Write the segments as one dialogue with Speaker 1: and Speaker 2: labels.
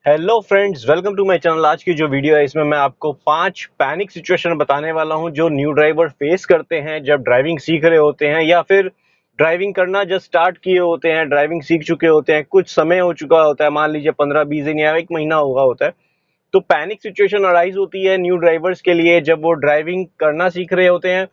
Speaker 1: Hello friends, welcome to my channel. आज की जो वीडियो है इसमें मैं आपको 5 पैनिक सिचुएशन बताने वाला हूं जो न्यू ड्राइवर फेस करते हैं जब ड्राइविंग सीख रहे होते हैं या फिर ड्राइविंग करना जस्ट स्टार्ट किए होते हैं, ड्राइविंग सीख चुके होते हैं, कुछ समय हो चुका होता है, मान लीजिए 15-20 दिन या 1 महीना हुआ होता है। तो पैनिक सिचुएशन अराइज होती है न्यू ड्राइवर्स के लिए जब वो ड्राइविंग करना सीख रहे होते हैं,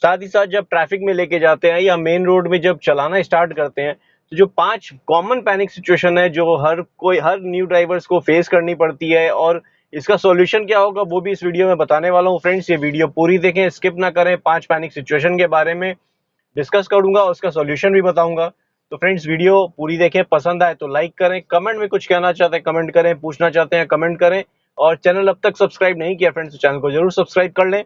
Speaker 1: साथ ही साथ जब ट्रैफिक में लेके जाते हैं या मेन रोड में जब चलाना स्टार्ट करते हैं। तो जो 5 कॉमन पैनिक सिचुएशन है जो हर न्यू ड्राइवर्स को फेस करनी पड़ती है और इसका सॉल्यूशन क्या होगा वो भी इस वीडियो में बताने वाला हूँ। फ्रेंड्स, ये वीडियो पूरी देखें, स्किप ना करें। 5 पैनिक सिचुएशन के बारे में डिस्कस करूंगा, उसका सॉल्यूशन भी बताऊंगा। तो फ्रेंड्स, वीडियो पूरी देखें, पसंद आए तो लाइक करें, कमेंट में कुछ कहना चाहते हैं कमेंट करें, पूछना चाहते हैं कमेंट करें, और चैनल अब तक सब्सक्राइब नहीं किया फ्रेंड्स तो चैनल को जरूर सब्सक्राइब कर लें।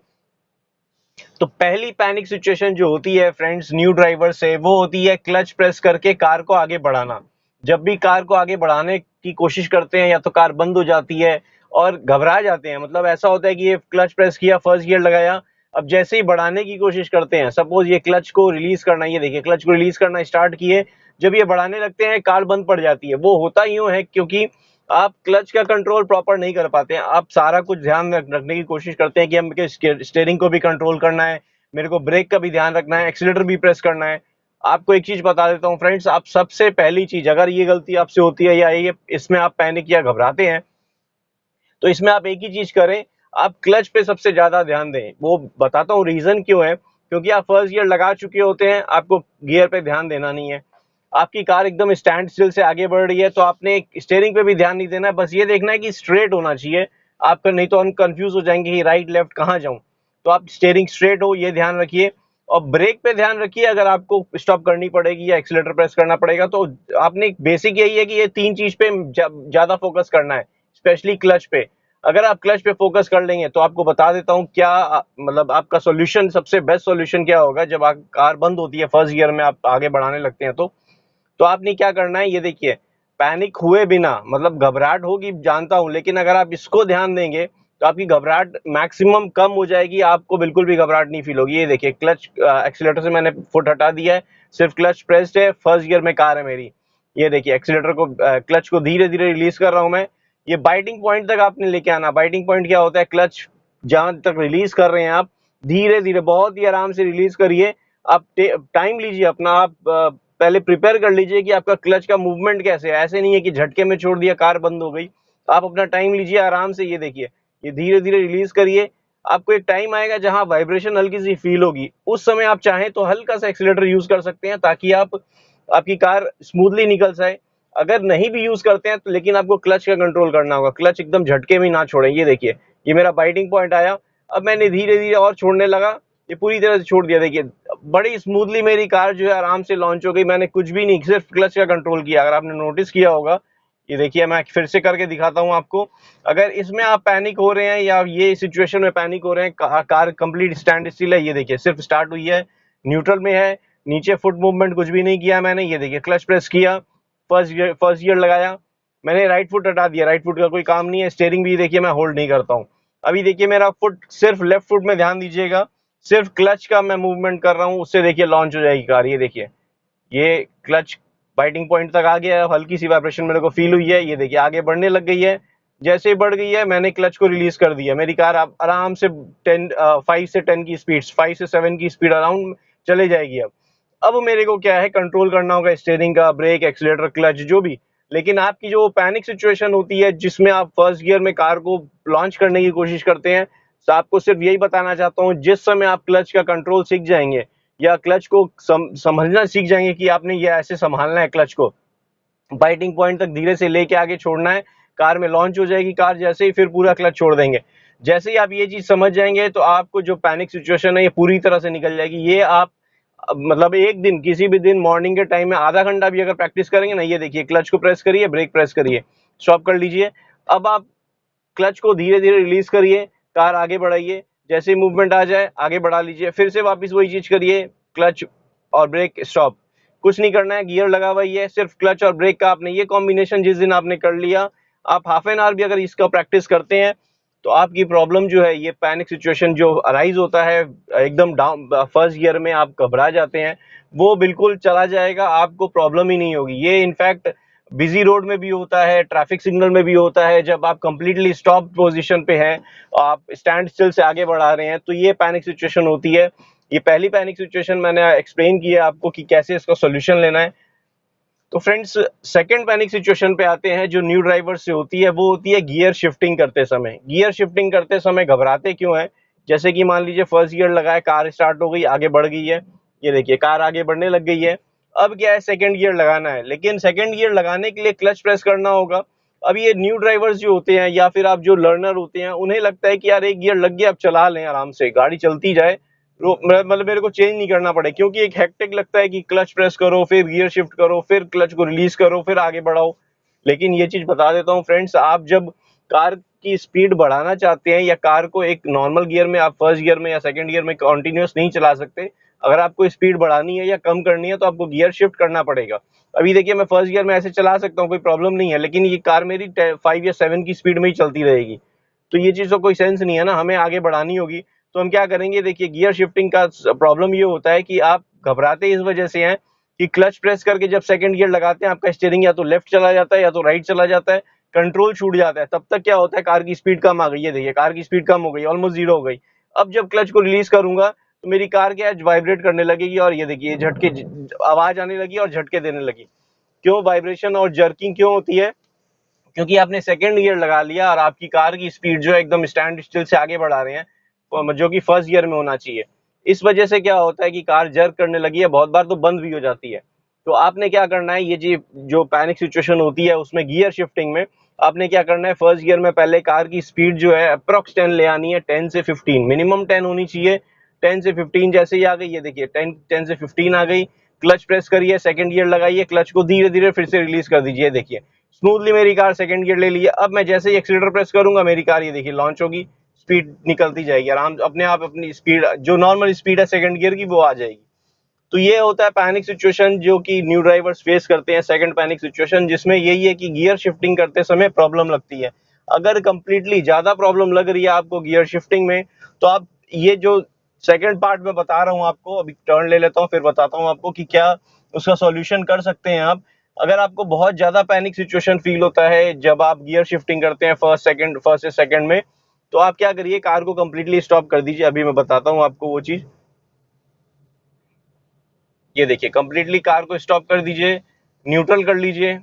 Speaker 1: तो पहली पैनिक सिचुएशन जो होती है फ्रेंड्स न्यू ड्राइवर से, वो होती है क्लच प्रेस करके कार को आगे बढ़ाना। जब भी कार को आगे बढ़ाने की कोशिश करते हैं या तो कार बंद हो जाती है और घबरा जाते हैं। मतलब ऐसा होता है कि ये क्लच प्रेस किया, फर्स्ट गियर लगाया, अब जैसे ही बढ़ाने की कोशिश करते हैं, सपोज ये क्लच को रिलीज करना, ये देखिए क्लच को रिलीज करना स्टार्ट किए, जब ये बढ़ाने लगते हैं कार बंद पड़ जाती है। वो होता यूं है क्योंकि आप क्लच का कंट्रोल प्रॉपर नहीं कर पाते हैं। आप सारा कुछ ध्यान रखने की कोशिश करते हैं कि हम स्टीयरिंग को भी कंट्रोल करना है, मेरे को ब्रेक का भी ध्यान रखना है, एक्सीलेटर भी प्रेस करना है। आपको एक चीज बता देता हूँ फ्रेंड्स, आप सबसे पहली चीज, अगर ये गलती आपसे होती है या ये इसमें आप पैनिक या घबराते हैं, तो इसमें आप एक ही चीज करें, आप क्लच पे सबसे ज्यादा ध्यान दें। वो बताता हूँ रीजन क्यों है, क्योंकि आप फर्स्ट गियर लगा चुके होते हैं, आपको गियर पे ध्यान देना नहीं है। आपकी कार एकदम स्टैंड स्टिल से आगे बढ़ रही है तो आपने स्टीयरिंग पे भी ध्यान नहीं देना है, बस ये देखना है कि स्ट्रेट होना चाहिए आपका, नहीं तो हम कंफ्यूज हो जाएंगे कि राइट लेफ्ट कहाँ जाऊं। तो आप स्टीयरिंग स्ट्रेट हो ये ध्यान रखिए, और ब्रेक पे ध्यान रखिए। अगर आपको स्टॉप करनी पड़ेगी या एक्सीलेटर प्रेस करना पड़ेगा तो आपने बेसिक यही है कि ये 3 चीज पे ज्यादा फोकस करना है, स्पेशली क्लच पे। अगर आप क्लच पे फोकस कर लेंगे तो आपको बता देता हूँ क्या मतलब आपका सॉल्यूशन, सबसे बेस्ट सॉल्यूशन क्या होगा जब आप कार बंद होती है फर्स्ट गियर में आप आगे बढ़ाने लगते हैं। तो आपने क्या करना है, ये देखिए, पैनिक हुए बिना, मतलब घबराहट होगी जानता हूं, लेकिन अगर आप इसको ध्यान देंगे तो आपकी घबराहट मैक्सिमम कम हो जाएगी, आपको बिल्कुल भी घबराहट नहीं फील होगी। ये देखिए, क्लच एक्सीलेटर से मैंने फुट हटा दिया है, सिर्फ क्लच प्रेस्ड है, फर्स्ट गियर में कार है मेरी। ये देखिए, एक्सीलेटर को क्लच को धीरे धीरे रिलीज कर रहा हूं मैं। ये बाइटिंग पॉइंट तक आपने लेके आना। बाइटिंग पॉइंट क्या होता है, क्लच जहां तक रिलीज कर रहे हैं आप, धीरे धीरे बहुत ही आराम से रिलीज करिए। आप टाइम लीजिए अपना, आप पहले प्रिपेयर कर लीजिए कि आपका क्लच का मूवमेंट कैसे है। ऐसे नहीं है कि झटके में छोड़ दिया कार बंद हो गई। आप अपना टाइम लीजिए आराम से। ये देखिए, ये धीरे धीरे रिलीज करिए। आपको एक टाइम आएगा जहां वाइब्रेशन हल्की सी फील होगी, उस समय आप चाहें तो हल्का सा एक्सीलेटर यूज कर सकते हैं ताकि आपकी कार स्मूथली निकल जाए। अगर नहीं भी यूज करते हैं तो लेकिन आपको क्लच का कंट्रोल करना होगा, क्लच एकदम झटके में ना छोड़ें। ये देखिए, ये मेरा बाइटिंग पॉइंट आया, अब मैंने धीरे धीरे और छोड़ने लगा, ये पूरी तरह से छोड़ दिया। देखिए, बड़ी स्मूथली मेरी कार जो है आराम से लॉन्च हो गई। मैंने कुछ भी नहीं, सिर्फ क्लच का कंट्रोल किया। अगर आपने नोटिस किया होगा, ये देखिए, मैं फिर से करके दिखाता हूँ आपको। अगर इसमें आप पैनिक हो रहे हैं या ये सिचुएशन में पैनिक हो रहे हैं, कार कंप्लीट स्टैंड स्टिल है, ये देखिए सिर्फ स्टार्ट हुई है, न्यूट्रल में है, नीचे फुट मूवमेंट कुछ भी नहीं किया मैंने। ये देखिए, क्लच प्रेस किया, फर्स्ट गियर लगाया, मैंने राइट फुट हटा दिया, राइट फुट का कोई काम नहीं है। स्टीयरिंग भी देखिए मैं होल्ड नहीं करता हूँ। अभी देखिए, मेरा फुट सिर्फ लेफ्ट फुट में ध्यान दीजिएगा, सिर्फ क्लच का मैं मूवमेंट कर रहा हूँ, उससे देखिए लॉन्च हो जाएगी कार। ये देखिए, ये क्लच बाइटिंग पॉइंट तक आ गया है, हल्की सी वाइब्रेशन मेरे को फील हुई है। ये देखिए, आगे बढ़ने लग गई है। जैसे ही बढ़ गई है मैंने क्लच को रिलीज कर दिया, मेरी कार अब आराम से 5 से 10 की स्पीड, 5 से 7 की स्पीड अराउंड चले जाएगी। अब मेरे को क्या है, कंट्रोल करना होगा स्टीयरिंग का, ब्रेक, एक्सीलेटर, क्लच जो भी। लेकिन आपकी जो पैनिक सिचुएशन होती है जिसमें आप फर्स्ट गियर में कार को लॉन्च करने की कोशिश करते हैं, तो आपको सिर्फ यही बताना चाहता हूँ, जिस समय आप क्लच का कंट्रोल सीख जाएंगे या क्लच को समझना सीख जाएंगे कि आपने ये ऐसे संभालना है, क्लच को बाइटिंग पॉइंट तक धीरे से लेके आगे छोड़ना है, कार में लॉन्च हो जाएगी कार जैसे ही, फिर पूरा क्लच छोड़ देंगे। जैसे ही आप ये चीज समझ जाएंगे तो आपको जो पैनिक सिचुएशन है ये पूरी तरह से निकल जाएगी। ये आप मतलब एक दिन, किसी भी दिन मॉर्निंग के टाइम में आधा घंटा भी अगर प्रैक्टिस करेंगे ना, ये देखिए, क्लच को प्रेस करिए, ब्रेक प्रेस करिए, स्टॉप कर लीजिए। अब आप क्लच को धीरे धीरे रिलीज करिए, कार आगे बढ़ाइए, जैसे ही मूवमेंट आ जाए आगे बढ़ा लीजिए, फिर से वापस वही चीज करिए, क्लच और ब्रेक, स्टॉप। कुछ नहीं करना है, गियर लगा हुआ ही है, सिर्फ क्लच और ब्रेक का आपने ये कॉम्बिनेशन जिस दिन आपने कर लिया, आप हाफ एन आवर भी अगर इसका प्रैक्टिस करते हैं तो आपकी प्रॉब्लम जो है, ये पैनिक सिचुएशन जो अराइज होता है एकदम डाउन फर्स्ट गियर में, आप घबरा जाते हैं, वो बिल्कुल चला जाएगा, आपको प्रॉब्लम ही नहीं होगी। ये इनफैक्ट बिजी रोड में भी होता है, ट्रैफिक सिग्नल में भी होता है, जब आप कंप्लीटली स्टॉप पोजीशन पे हैं, आप स्टैंड स्टिल से आगे बढ़ा रहे हैं, तो ये पैनिक सिचुएशन होती है। ये पहली पैनिक सिचुएशन मैंने एक्सप्लेन की है आपको कि कैसे इसका सॉल्यूशन लेना है। तो फ्रेंड्स, सेकंड पैनिक सिचुएशन पे आते हैं जो न्यू ड्राइवर से होती है, वो होती है गियर शिफ्टिंग करते समय। गियर शिफ्टिंग करते समय घबराते क्यों हैं? जैसे कि मान लीजिए फर्स्ट गियर लगाए, कार स्टार्ट हो गई, आगे बढ़ गई है, ये देखिए कार आगे बढ़ने लग गई है। अब क्या है, सेकंड गियर लगाना है, लेकिन सेकंड गियर लगाने के लिए क्लच प्रेस करना होगा। अब ये न्यू ड्राइवर्स जो होते हैं या फिर आप जो लर्नर होते हैं, उन्हें लगता है कि यार एक गियर लग गया, अब चला लें आराम से, गाड़ी चलती जाए, मतलब मेरे को चेंज नहीं करना पड़े, क्योंकि एक हेक्टिक लगता है कि क्लच प्रेस करो, फिर गियर शिफ्ट करो, फिर क्लच को रिलीज करो, फिर आगे बढ़ाओ। लेकिन ये चीज बता देता हूँ फ्रेंड्स, आप जब कार की स्पीड बढ़ाना चाहते हैं या कार को एक नॉर्मल गियर में, आप फर्स्ट गियर में या सेकंड गियर में कंटिन्यूअस नहीं चला सकते। अगर आपको स्पीड बढ़ानी है या कम करनी है तो आपको गियर शिफ्ट करना पड़ेगा। अभी देखिए मैं फर्स्ट गियर में ऐसे चला सकता हूँ, कोई प्रॉब्लम नहीं है, लेकिन ये कार मेरी 5 या 7 की स्पीड में ही चलती रहेगी, तो ये चीज तो कोई सेंस नहीं है ना, हमें आगे बढ़ानी होगी। तो हम क्या करेंगे, देखिए गियर शिफ्टिंग का प्रॉब्लम ये होता है कि आप घबराते इस वजह से हैं कि क्लच प्रेस करके जब सेकंड गियर लगाते हैं, आपका स्टीयरिंग या तो लेफ्ट चला जाता है या तो राइट चला जाता है, कंट्रोल छूट जाता है। तब तक क्या होता है, कार की स्पीड कम आ गई है, देखिए कार की स्पीड कम हो गई, ऑलमोस्ट जीरो हो गई। अब जब क्लच को रिलीज करूंगा तो मेरी कार क्या है, वाइब्रेट करने लगेगी, और ये देखिए झटके, आवाज आने लगी और झटके देने लगी। क्यों वाइब्रेशन और जर्किंग क्यों होती है? क्योंकि आपने सेकंड गियर लगा लिया और आपकी कार की स्पीड जो है एकदम स्टैंड स्टिल से आगे बढ़ा रहे हैं, जो कि फर्स्ट गियर में होना चाहिए। इस वजह से क्या होता है कि कार जर्क करने लगी है, बहुत बार तो बंद भी हो जाती है। तो आपने क्या करना है, ये जी जो पैनिक सिचुएशन होती है उसमें गियर शिफ्टिंग में आपने क्या करना है, फर्स्ट गियर में पहले कार की स्पीड जो है अप्रोक्स 10 ले आनी है, 10 से 15, मिनिमम 10 होनी चाहिए। 10 से 15 जैसे ही आ गई, ये देखिए 10 से 15 आ गई, क्लच प्रेस करिए, सेकंड गियर लगाइए, क्लच को धीरे धीरे फिर से रिलीज कर दीजिए। देखिए स्मूथली मेरी कार सेकंड गियर ले लिए। अब मैं जैसे ही एक्सीलरेटर प्रेस करूंगा, मेरी कार ये देखिए लॉन्च होगी, स्पीड निकलती जाएगी आराम, अपने आप अपनी स्पीड जो नॉर्मल स्पीड है सेकंड गियर की वो आ जाएगी। तो ये होता है पैनिक सिचुएशन जो कि न्यू ड्राइवर्स फेस करते हैं, सेकंड पैनिक सिचुएशन, जिसमें यही है कि गियर शिफ्टिंग करते समय प्रॉब्लम लगती है। अगर कंप्लीटली ज्यादा प्रॉब्लम लग रही है आपको गियर शिफ्टिंग में, तो आप ये जो सेकंड पार्ट में बता रहा हूँ आपको, अभी टर्न ले लेता हूँ फिर बताता हूँ आपको कि क्या उसका सॉल्यूशन कर सकते हैं आप। अगर आपको बहुत ज्यादा पैनिक सिचुएशन फील होता है जब आप गियर शिफ्टिंग करते हैं फर्स्ट से सेकंड में, तो आप क्या करिए, कार को कंप्लीटली स्टॉप कर दीजिए। अभी मैं बताता हूँ आपको वो चीज। ये देखिए कंप्लीटली कार को स्टॉप कर दीजिए, न्यूट्रल कर लीजिए,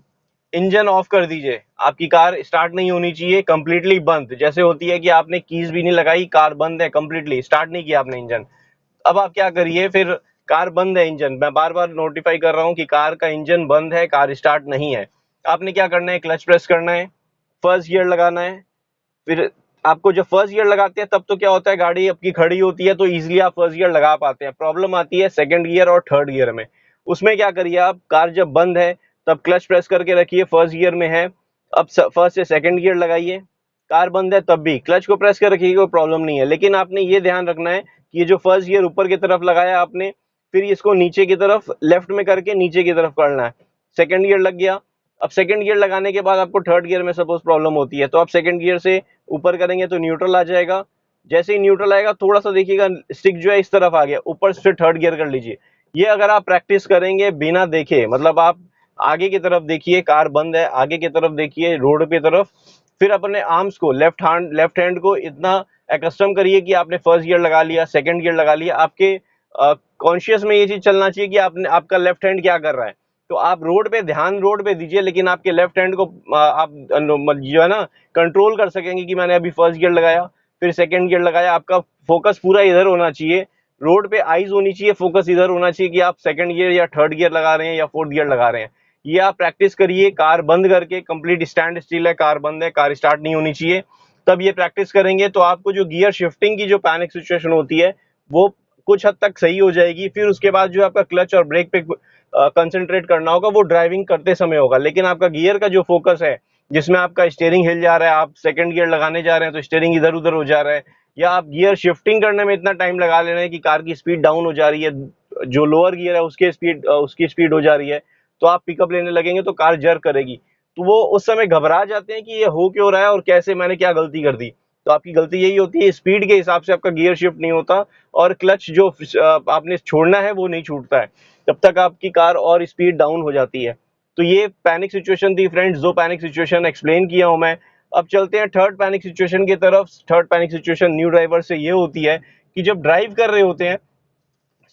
Speaker 1: इंजन ऑफ कर दीजिए। आपकी कार स्टार्ट नहीं होनी चाहिए, कंप्लीटली बंद, जैसे होती है कि आपने कीज भी नहीं लगाई, कार बंद है, कंप्लीटली स्टार्ट नहीं किया आपने इंजन। अब आप क्या करिए, फिर कार बंद है, इंजन, मैं बार बार नोटिफाई कर रहा हूँ कि कार का इंजन बंद है, कार स्टार्ट नहीं है। आपने क्या करना है, क्लच प्रेस करना है, फर्स्ट गियर लगाना है। फिर आपको जब फर्स्ट गियर लगाते हैं तब तो क्या होता है, गाड़ी आपकी खड़ी होती है तो इजीली आप फर्स्ट गियर लगा पाते हैं। प्रॉब्लम आती है सेकंड गियर और थर्ड गियर में। उसमें क्या करिए, आप कार जब बंद है तब क्लच प्रेस करके रखिए, फर्स्ट गियर में है, अब फर्स्ट से सेकंड गियर लगाइए। कार बंद है तब भी क्लच को प्रेस कर रखिए, कोई प्रॉब्लम नहीं है, लेकिन आपने ये ध्यान रखना है कि ये जो फर्स्ट गियर ऊपर की तरफ लगाया आपने, फिर इसको नीचे की तरफ लेफ्ट में करके नीचे की तरफ करना है। सेकंड गियर लग गया। अब सेकंड गियर लगाने के बाद आपको थर्ड गियर में सपोज प्रॉब्लम होती है, तो आप सेकंड गियर से ऊपर करेंगे तो न्यूट्रल आ जाएगा। जैसे ही न्यूट्रल आएगा, थोड़ा सा देखिएगा स्टिक जो है इस तरफ आ गया, ऊपर से थर्ड गियर कर लीजिए। ये अगर आप प्रैक्टिस करेंगे बिना देखे, मतलब आप आगे की तरफ देखिए, कार बंद है, आगे की तरफ देखिए, रोड की तरफ, फिर अपने आर्म्स को, लेफ्ट हैंड को इतना एकस्टम करिए कि आपने फर्स्ट गियर लगा लिया, सेकंड गियर लगा लिया। आपके कॉन्शियस में ये चीज चलना चाहिए कि आपने, आपका लेफ्ट हैंड क्या कर रहा है। तो आप रोड पे ध्यान, रोड पे दीजिए, लेकिन आपके लेफ्ट हैंड को आप जो है ना कंट्रोल कर सकेंगे कि मैंने अभी फर्स्ट गियर लगाया, फिर सेकंड गियर लगाया। आपका फोकस पूरा इधर होना चाहिए, रोड पे आईज होनी चाहिए, फोकस इधर होना चाहिए कि आप सेकंड गियर या थर्ड गियर लगा रहे हैं या फोर्थ गियर लगा रहे हैं। ये आप प्रैक्टिस करिए, कार बंद करके, कंप्लीट स्टैंड स्टिल है, कार बंद है, कार स्टार्ट नहीं होनी चाहिए, तब ये प्रैक्टिस करेंगे तो आपको जो गियर शिफ्टिंग की जो पैनिक सिचुएशन होती है वो कुछ हद तक सही हो जाएगी। फिर उसके बाद जो आपका क्लच और ब्रेक पे कंसंट्रेट करना होगा वो ड्राइविंग करते समय होगा, लेकिन आपका गियर का जो फोकस है, जिसमें आपका स्टीयरिंग हिल जा रहा है, आप सेकंड गियर लगाने जा रहे हैं तो स्टीयरिंग इधर उधर हो जा रहा है, या आप गियर शिफ्टिंग करने में इतना टाइम लगा ले रहे हैं कि कार की स्पीड डाउन हो जा रही है, जो लोअर गियर है उसकी स्पीड हो जा रही है, तो आप पिकअप लेने लगेंगे तो कार जर्क करेगी। तो वो उस समय घबरा जाते हैं कि ये हो क्यों रहा है और कैसे, मैंने क्या गलती कर दी। तो आपकी गलती यही होती है, स्पीड के हिसाब से आपका गियर शिफ्ट नहीं होता, और क्लच जो आपने छोड़ना है वो नहीं छूटता है, तब तक आपकी कार और स्पीड डाउन हो जाती है। तो ये पैनिक सिचुएशन थी फ्रेंड्स, दो पैनिक सिचुएशन एक्सप्लेन किया हूं मैं। अब चलते हैं थर्ड पैनिक सिचुएशन की तरफ। Third panic situation new driver से ये होती है कि जब ड्राइव कर रहे होते हैं,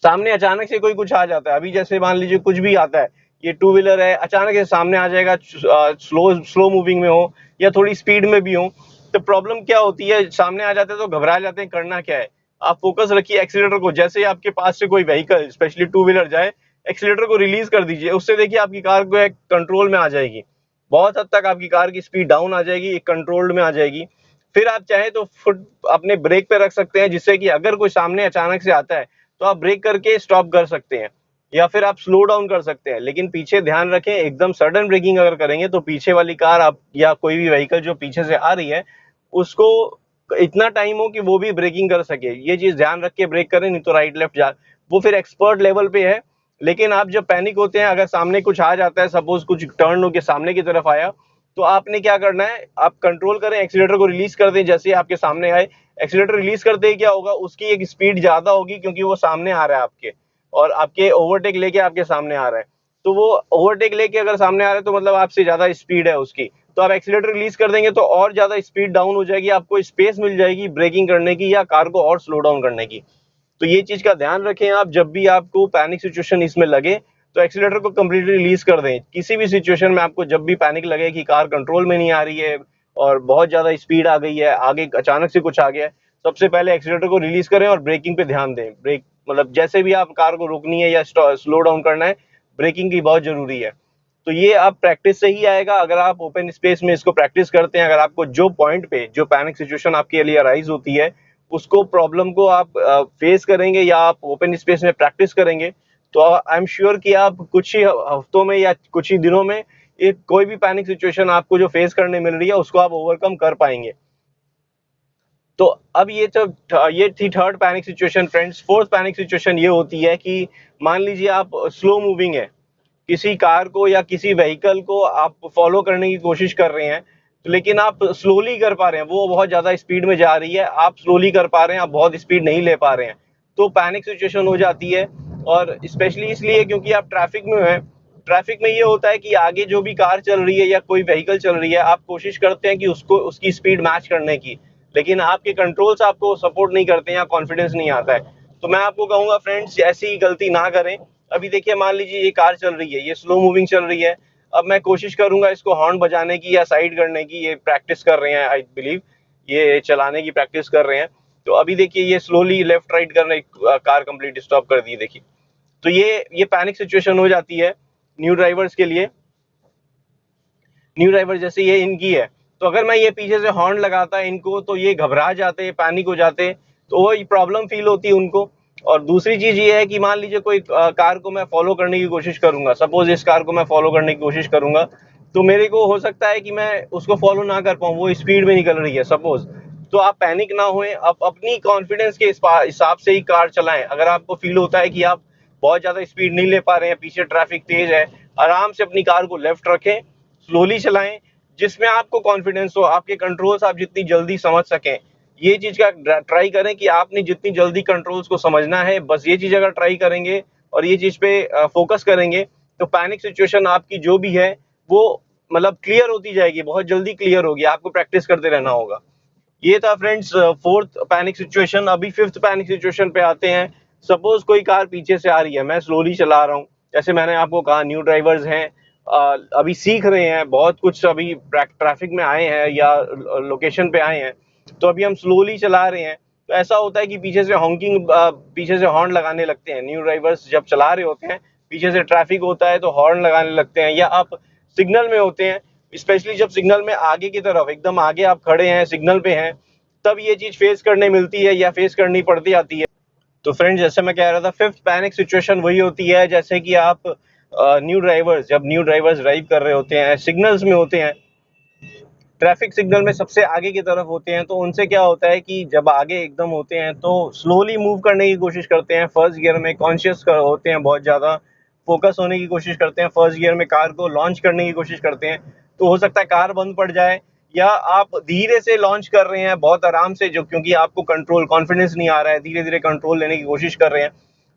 Speaker 1: सामने अचानक से कोई कुछ आ जाता है। अभी जैसे मान लीजिए कुछ भी आता है, ये टू व्हीलर है, अचानक से सामने आ जाएगा, स्लो स्लो मूविंग में हो या थोड़ी स्पीड में भी हो, तो प्रॉब्लम क्या होती है, सामने आ जाते हैं तो घबरा जाते हैं, करना क्या है। आप फोकस रखिए एक्सीलेटर को, जैसे ही आपके पास से कोई व्हीकल स्पेशली टू व्हीलर जाए, एक्सीलेटर को रिलीज कर दीजिए। उससे देखिए आपकी कार को एक कंट्रोल में आ जाएगी, बहुत हद तक आपकी कार की स्पीड डाउन आ जाएगी, एक कंट्रोल्ड में आ जाएगी। फिर आप चाहे तो फुट अपने ब्रेक पे रख सकते हैं, जिससे कि अगर कोई सामने अचानक से आता है तो आप ब्रेक करके स्टॉप कर सकते हैं, या फिर आप स्लो डाउन कर सकते हैं। लेकिन पीछे ध्यान रखें, एकदम सडन ब्रेकिंग अगर करेंगे तो पीछे वाली कार आप या कोई भी व्हीकल जो पीछे से आ रही है, उसको इतना टाइम हो कि वो भी ब्रेकिंग कर सके, ये चीज ध्यान रख के ब्रेक करें, नहीं तो राइट लेफ्ट जा, वो फिर एक्सपर्ट लेवल पे है। लेकिन आप जब पैनिक होते हैं, अगर सामने कुछ आ जाता है, सपोज कुछ टर्न होके सामने की तरफ आया, तो आपने क्या करना है, आप कंट्रोल करें, एक्सीलेटर को रिलीज कर दें। जैसे ही आपके सामने आए, एक्सीलेटर रिलीज करते ही क्या होगा, उसकी एक स्पीड ज्यादा होगी, क्योंकि वो सामने आ रहा है आपके, और आपके ओवरटेक लेके आपके सामने आ रहा है। तो वो ओवरटेक लेके अगर सामने आ रहा है, तो मतलब आपसे ज्यादा स्पीड है उसकी, तो आप एक्सीलेटर रिलीज कर देंगे तो और ज्यादा स्पीड डाउन हो जाएगी, आपको स्पेस मिल जाएगी ब्रेकिंग करने की या कार को और स्लो डाउन करने की। तो ये चीज का ध्यान रखें आप, जब भी आपको पैनिक सिचुएशन इसमें लगे तो एक्सीलेटर को कंप्लीटली रिलीज कर दें। किसी भी सिचुएशन में आपको जब भी पैनिक लगे कि कार कंट्रोल में नहीं आ रही है और बहुत ज्यादा स्पीड आ गई है, आगे अचानक से कुछ आ गया है, सबसे पहले एक्सीलेटर को रिलीज करें और ब्रेकिंग पे ध्यान दें। ब्रेक मतलब जैसे भी आप कार को रोकनी है या स्लो डाउन करना है, ब्रेकिंग की बहुत जरूरी है। तो ये आप प्रैक्टिस से ही आएगा, अगर आप ओपन स्पेस में इसको प्रैक्टिस करते हैं। अगर आपको जो पॉइंट पे जो पैनिक सिचुएशन आपके लिए अराइज होती है, उसको प्रॉब्लम को आप फेस करेंगे या आप ओपन स्पेस में प्रैक्टिस करेंगे, तो आई एम श्योर कि आप कुछ ही हफ्तों में या कुछ ही दिनों में एक कोई भी पैनिक सिचुएशन आपको जो फेस करने मिल रही है, उसको आप ओवरकम कर पाएंगे। तो अब ये थी third panic situation friends. Fourth panic situation ये होती है कि मान लीजिए आप स्लो मूविंग है, किसी कार को या किसी व्हीकल को आप फॉलो करने की कोशिश कर रहे हैं, तो लेकिन आप स्लोली कर पा रहे हैं, वो बहुत ज्यादा स्पीड में जा रही है, आप स्लोली कर पा रहे हैं, आप बहुत स्पीड नहीं ले पा रहे हैं, तो पैनिक सिचुएशन हो जाती है। और स्पेशली इसलिए क्योंकि आप ट्रैफिक में हैं। ट्रैफिक में ये होता है कि आगे जो भी कार चल रही है या कोई व्हीकल चल रही है, आप कोशिश करते हैं कि उसको उसकी स्पीड मैच करने की, लेकिन आपके कंट्रोल्स आपको सपोर्ट नहीं करते हैं या कॉन्फिडेंस नहीं आता है। तो मैं आपको कहूंगा फ्रेंड्स, ऐसी गलती ना करें। अभी देखिए, मान लीजिए ये कार चल रही है, ये स्लो मूविंग चल रही है, अब मैं कोशिश करूंगा इसको हॉर्न बजाने की या साइड करने की, ये प्रैक्टिस कर रहे हैं आई बिलीव, ये चलाने की प्रैक्टिस कर रहे हैं। तो अभी देखिए ये स्लोली लेफ्ट राइट कर रहे, कार कंप्लीट स्टॉप कर दी, देखिए। तो ये पैनिक सिचुएशन हो जाती है न्यू ड्राइवर्स के लिए। न्यू ड्राइवर जैसे ये इनकी है, तो अगर मैं ये पीछे से हॉर्न लगाता इनको, तो ये घबरा जाते, पैनिक हो जाते, तो वो प्रॉब्लम फील होती है उनको। और दूसरी चीज ये है कि मान लीजिए कोई कार को मैं फॉलो करने की कोशिश करूंगा, सपोज इस कार को मैं फॉलो करने की कोशिश करूंगा, तो मेरे को हो सकता है कि मैं उसको फॉलो ना कर पाऊं, वो स्पीड में निकल रही है सपोज। तो आप पैनिक ना होएं, आप अपनी कॉन्फिडेंस के हिसाब से ही कार चलाएं। अगर आपको फील होता है कि आप बहुत ज्यादा स्पीड नहीं ले पा रहे हैं, पीछे ट्रैफिक तेज है, आराम से अपनी कार को लेफ्ट रखें, स्लोली चलाएं, जिसमें आपको कॉन्फिडेंस हो, आपके कंट्रोल्स आप जितनी जल्दी समझ सकें। ये चीज का ट्राई करें कि आपने जितनी जल्दी कंट्रोल्स को समझना है, बस ये चीज अगर ट्राई करेंगे और ये चीज पे फोकस करेंगे, तो पैनिक सिचुएशन आपकी जो भी है वो मतलब क्लियर होती जाएगी, बहुत जल्दी क्लियर होगी, आपको प्रैक्टिस करते रहना होगा। ये था फ्रेंड्स फोर्थ पैनिक सिचुएशन। अभी फिफ्थ पैनिक सिचुएशन पे आते हैं। सपोज कोई कार पीछे से आ रही है, मैं स्लोली चला रहा हूँ, जैसे मैंने आपको कहा न्यू ड्राइवर्स हैं, अभी सीख रहे हैं, बहुत कुछ अभी ट्रैफिक में आए हैं या लोकेशन पे आए हैं, तो अभी हम स्लोली चला रहे हैं। तो ऐसा होता है कि पीछे से हॉन्किंग, पीछे से हॉर्न लगाने लगते हैं न्यू ड्राइवर्स जब चला रहे होते हैं, पीछे से ट्रैफिक होता है तो हॉर्न लगाने लगते हैं, या आप सिग्नल में होते हैं, स्पेशली जब सिग्नल में आगे की तरफ एकदम आगे आप खड़े हैं, सिग्नल पे हैं, तब ये चीज फेस करने मिलती है या फेस करनी पड़ती आती है। तो फ्रेंड्स, जैसे मैं कह रहा था, फिफ्थ पैनिक सिचुएशन वही होती है जैसे कि आप जब न्यू ड्राइवर्स ड्राइव कर रहे होते हैं, सिग्नल्स में होते हैं, ट्रैफिक सिग्नल में सबसे आगे की तरफ होते हैं, तो उनसे क्या होता है कि जब आगे एकदम होते हैं तो स्लोली मूव करने की कोशिश करते हैं, फर्स्ट गियर में कॉन्शियस होते हैं, बहुत ज्यादा फोकस होने की कोशिश करते हैं, फर्स्ट गियर में कार को लॉन्च करने की कोशिश करते हैं। तो हो सकता है कार बंद पड़ जाए, या आप धीरे से लॉन्च कर रहे हैं बहुत आराम से, जो क्योंकि आपको कंट्रोल कॉन्फिडेंस नहीं आ रहा है, धीरे धीरे कंट्रोल लेने की कोशिश कर रहे हैं,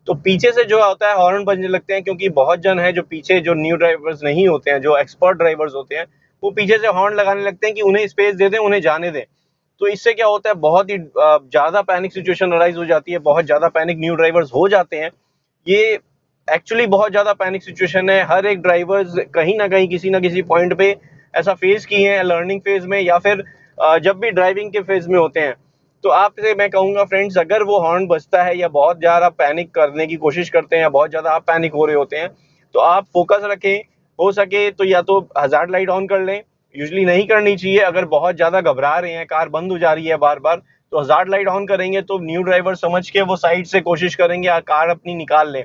Speaker 1: तो पीछे से जो होता है हॉर्न बजने लगते हैं, क्योंकि बहुत जन है जो पीछे जो न्यू ड्राइवर्स नहीं होते हैं, जो एक्सपर्ट ड्राइवर्स होते हैं, वो पीछे से हॉर्न लगाने लगते हैं कि उन्हें स्पेस दे दें, उन्हें जाने दें। तो इससे क्या होता है, बहुत ही ज़्यादा पैनिक सिचुएशन अराइज हो जाती है, बहुत ज़्यादा पैनिक न्यू ड्राइवर्स हो जाते हैं। ये एक्चुअली बहुत ज़्यादा पैनिक सिचुएशन है। हर एक ड्राइवर्स कहीं ना कहीं किसी ना किसी पॉइंट पे ऐसा फेस किए हैं, लर्निंग फेज में या फिर जब भी ड्राइविंग के फेज में होते हैं। तो आपसे मैं कहूँगा फ्रेंड्स, अगर वो हॉर्न बजता है या बहुत ज़्यादा पैनिक करने की कोशिश करते हैं या बहुत ज़्यादा आप पैनिक हो रहे होते हैं, तो आप फोकस रखें। हो सके तो या तो हज़ार्ड लाइट ऑन कर लें, यूजुअली नहीं करनी चाहिए। अगर बहुत ज़्यादा घबरा रहे हैं, कार बंद हो जा रही है बार बार, तो हज़ार्ड लाइट ऑन करेंगे तो न्यू ड्राइवर समझ के वो साइड से कोशिश करेंगे कार अपनी निकाल लें।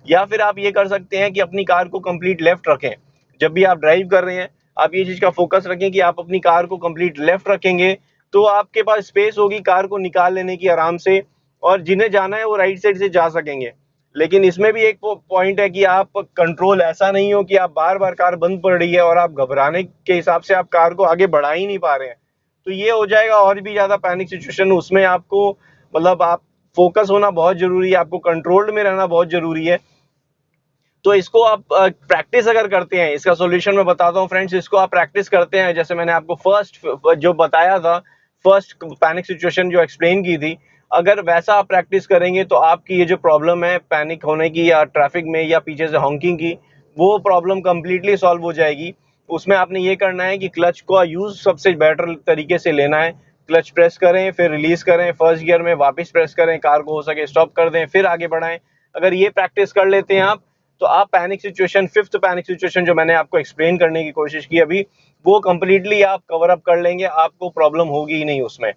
Speaker 1: या फिर आप ये कर सकते हैं कि अपनी कार को कंप्लीट लेफ्ट रखें। जब भी आप ड्राइव कर रहे हैं, आप ये चीज़ का फोकस रखें कि आप अपनी कार को कंप्लीट लेफ्ट रखेंगे, तो आपके पास स्पेस होगी कार को निकाल लेने की आराम से, और जिन्हें जाना है वो राइट साइड से जा सकेंगे। लेकिन इसमें भी एक पॉइंट है कि आप कंट्रोल ऐसा नहीं हो कि आप बार बार कार बंद पड़ रही है और आप घबराने के हिसाब से आप कार को आगे बढ़ा ही नहीं पा रहे हैं, तो ये हो जाएगा और भी ज़्यादा पैनिक सिचुएशन। उसमें आपको मतलब आप फोकस होना बहुत ज़रूरी है, आपको कंट्रोल्ड में रहना बहुत ज़रूरी है। तो इसको आप प्रैक्टिस अगर करते हैं, इसका सॉल्यूशन मैं बताता हूँ फ्रेंड्स। इसको आप प्रैक्टिस करते हैं, जैसे मैंने आपको फर्स्ट जो बताया था, फर्स्ट पैनिक सिचुएशन जो एक्सप्लेन की थी, अगर वैसा आप प्रैक्टिस करेंगे तो आपकी ये जो प्रॉब्लम है पैनिक होने की या ट्रैफिक में या पीछे से हॉकिंग की, वो प्रॉब्लम कंप्लीटली सॉल्व हो जाएगी। उसमें आपने ये करना है कि क्लच का यूज सबसे बेटर तरीके से लेना है। क्लच प्रेस करें, फिर रिलीज करें, फर्स्ट गियर में वापस प्रेस करें, कार को हो सके स्टॉप कर दें, फिर आगे बढ़ाएं। अगर ये प्रैक्टिस कर लेते हैं आप, तो आप panic situation, fifth panic situation जो मैंने आपको एक्सप्लेन करने की कोशिश की अभी, वो कंप्लीटली आप कवर अप कर लेंगे, आपको प्रॉब्लम होगी ही नहीं उसमें।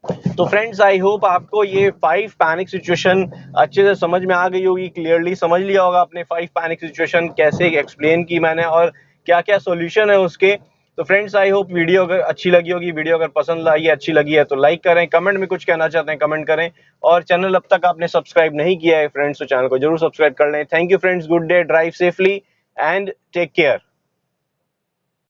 Speaker 1: तो फ्रेंड्स, आई होप आपको ये 5 पैनिक सिचुएशन अच्छे से समझ में आ गई होगी, क्लियरली समझ लिया होगा आपने 5 पैनिक सिचुएशन कैसे एक्सप्लेन की मैंने और क्या क्या सॉल्यूशन है उसके। तो फ्रेंड्स, आई होप वीडियो अगर अच्छी लगी होगी, वीडियो अगर पसंद आई है, अच्छी लगी है तो लाइक करें, कमेंट में कुछ कहना चाहते हैं कमेंट करें, और चैनल अब तक आपने सब्सक्राइब नहीं किया है फ्रेंड्स तो चैनल को जरूर सब्सक्राइब कर लें। Thank you friends, good day, drive safely and take care.